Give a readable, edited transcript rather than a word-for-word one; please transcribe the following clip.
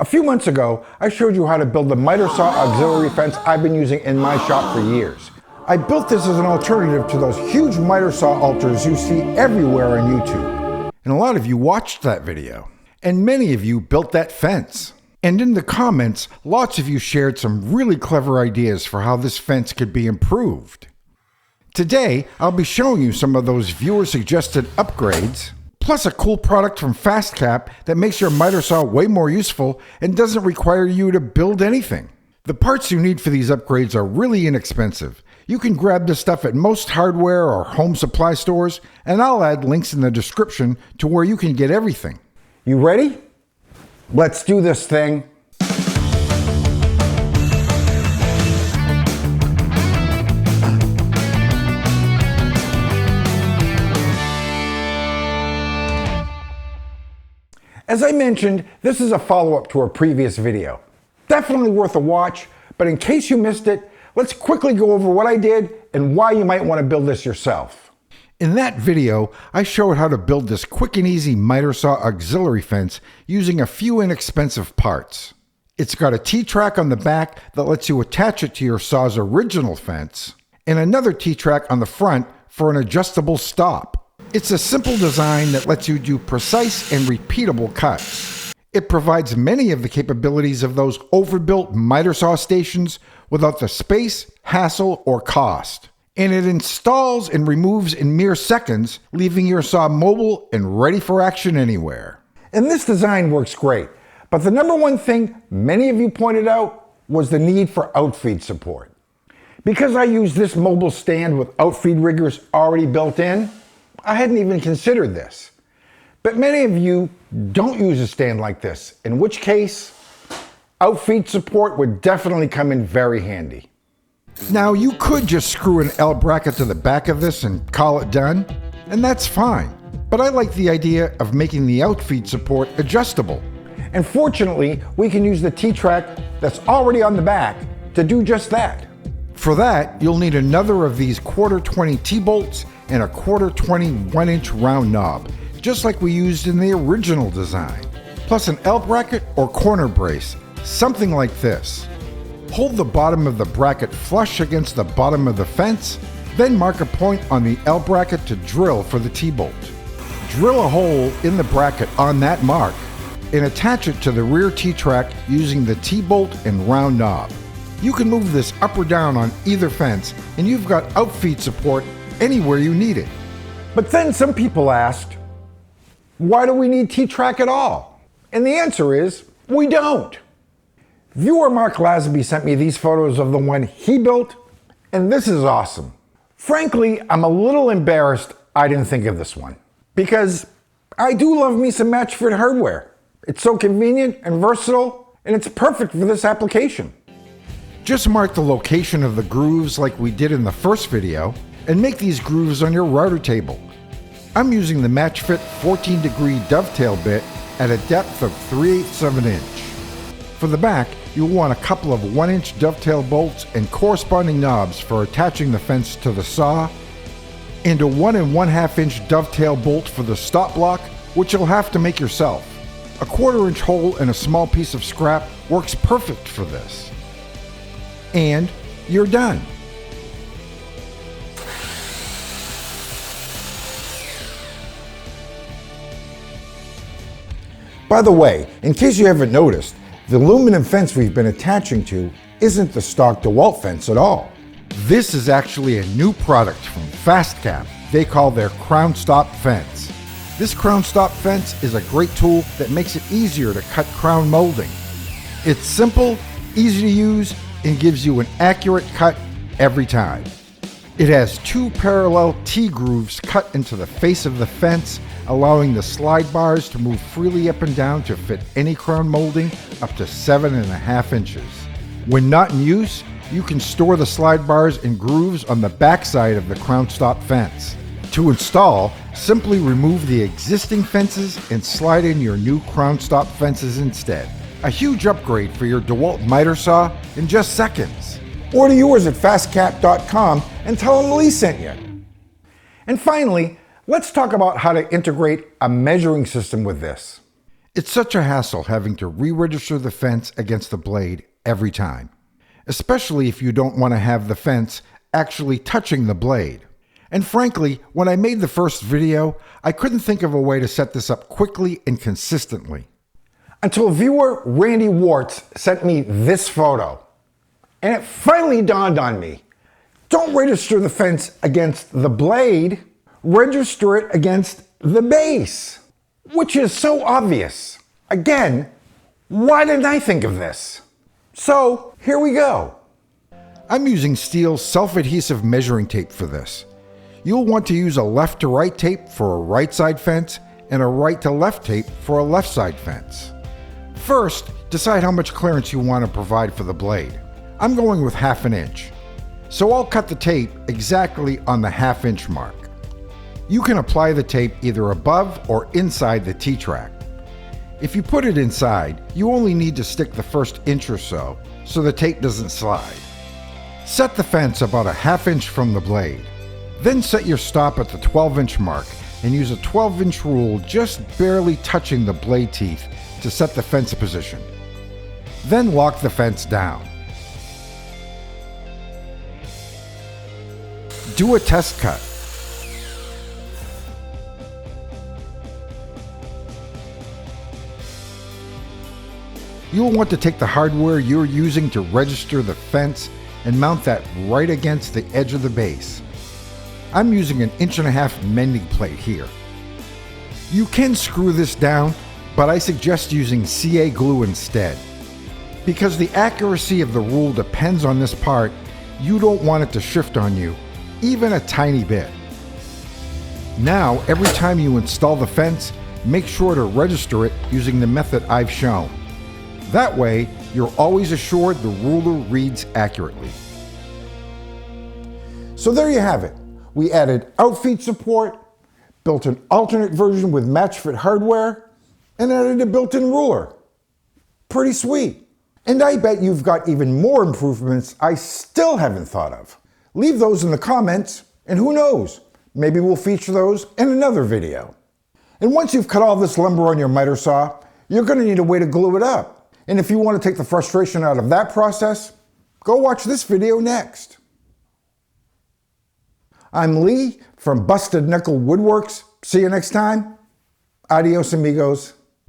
few months ago, I showed you how to build the miter saw auxiliary fence I've been using in my shop for years. I built this as an alternative to those huge miter saw altars you see everywhere on YouTube. And a lot of you watched that video. And many of you built that fence. And in the comments, lots of you shared some really clever ideas for how this fence could be improved. Today, I'll be showing you some of those viewer-suggested upgrades, plus a cool product from FastCap that makes your miter saw way more useful and doesn't require you to build anything. The parts you need for these upgrades are really inexpensive. You can grab this stuff at most hardware or home supply stores, and I'll add links in the description to where you can get everything. You ready? Let's do this thing. As I mentioned, this is a follow-up to a previous video. Definitely worth a watch, but in case you missed it, let's quickly go over what I did and why you might want to build this yourself. In that video, I showed how to build this quick and easy miter saw auxiliary fence using a few inexpensive parts. It's got a T-track on the back that lets you attach it to your saw's original fence, and another T-track on the front for an adjustable stop. It's a simple design that lets you do precise and repeatable cuts. It provides many of the capabilities of those overbuilt miter saw stations without the space, hassle, or cost. And it installs and removes in mere seconds, leaving your saw mobile and ready for action anywhere. And this design works great, but the number one thing many of you pointed out was the need for outfeed support. Because I use this mobile stand with outfeed riggers already built in, I hadn't even considered this. But many of you don't use a stand like this, in which case, outfeed support would definitely come in very handy. Now, you could just screw an L bracket to the back of this and call it done, and that's fine. But I like the idea of making the outfeed support adjustable. And fortunately, we can use the T-track that's already on the back to do just that. For that, you'll need another of these 1/4-20 T-bolts and a 1/4-20 1-inch round knob, just like we used in the original design. Plus an L bracket or corner brace, something like this. Hold the bottom of the bracket flush against the bottom of the fence, then mark a point on the L bracket to drill for the T-bolt. Drill a hole in the bracket on that mark and attach it to the rear T-track using the T-bolt and round knob. You can move this up or down on either fence, and you've got outfeed support anywhere you need it. But then some people asked, why do we need T-track at all? And the answer is, we don't. Viewer Mark Lasby sent me these photos of the one he built, and this is awesome. Frankly, I'm a little embarrassed I didn't think of this one, because I do love me some Matchfit hardware. It's so convenient and versatile, and it's perfect for this application. Just mark the location of the grooves like we did in the first video, and make these grooves on your router table. I'm using the Matchfit 14-degree dovetail bit at a depth of 3/8 of an inch. For the back, you'll want a couple of 1-inch dovetail bolts and corresponding knobs for attaching the fence to the saw, and a 1 1/2 inch dovetail bolt for the stop block, which you'll have to make yourself. A 1/4 inch hole and a small piece of scrap works perfect for this. And you're done. By the way, in case you haven't noticed, the aluminum fence we've been attaching to isn't the stock DeWalt fence at all. This is actually a new product from FastCap they call their Crown Stop fence. This Crown Stop fence is a great tool that makes it easier to cut crown molding. It's simple, easy to use, and gives you an accurate cut every time. It has 2 parallel T-grooves cut into the face of the fence, allowing the slide bars to move freely up and down to fit any crown molding up to 7.5 inches. When not in use, you can store the slide bars and grooves on the backside of the Crown Stop fence. To install, simply remove the existing fences and slide in your new Crown Stop fences instead. A huge upgrade for your DeWalt miter saw in just seconds. Order yours at fastcap.com and tell them Lee sent you. And finally, let's talk about how to integrate a measuring system with this. It's such a hassle having to re-register the fence against the blade every time, especially if you don't want to have the fence actually touching the blade. And frankly, when I made the first video, I couldn't think of a way to set this up quickly and consistently. Until viewer Randy Warts sent me this photo. And it finally dawned on me. Don't register the fence against the blade, register it against the base. Which is so obvious. Again, why didn't I think of this? So, here we go. I'm using steel self-adhesive measuring tape for this. You'll want to use a left to right tape for a right side fence and a right to left tape for a left side fence. First, decide how much clearance you want to provide for the blade. I'm going with 1/2 inch. So I'll cut the tape exactly on the 1/2 inch mark. You can apply the tape either above or inside the T-track. If you put it inside, you only need to stick the first inch or so the tape doesn't slide. Set the fence about a 1/2 inch from the blade. Then set your stop at the 12-inch mark and use a 12-inch rule just barely touching the blade teeth to set the fence position. Then lock the fence down. Do a test cut. You'll want to take the hardware you're using to register the fence and mount that right against the edge of the base. I'm using an 1.5 inch mending plate here. You can screw this down, but I suggest using CA glue instead. Because the accuracy of the rule depends on this part, you don't want it to shift on you, even a tiny bit. Now, every time you install the fence, make sure to register it using the method I've shown. That way, you're always assured the ruler reads accurately. So there you have it. We added outfeed support, built an alternate version with Matchfit hardware, and added a built-in ruler. Pretty sweet. And I bet you've got even more improvements I still haven't thought of. Leave those in the comments, and who knows, maybe we'll feature those in another video. And once you've cut all this lumber on your miter saw, you're going to need a way to glue it up. And if you want to take the frustration out of that process, go watch this video next. I'm Lee from Busted Nickel Woodworks. See you next time. Adios, amigos.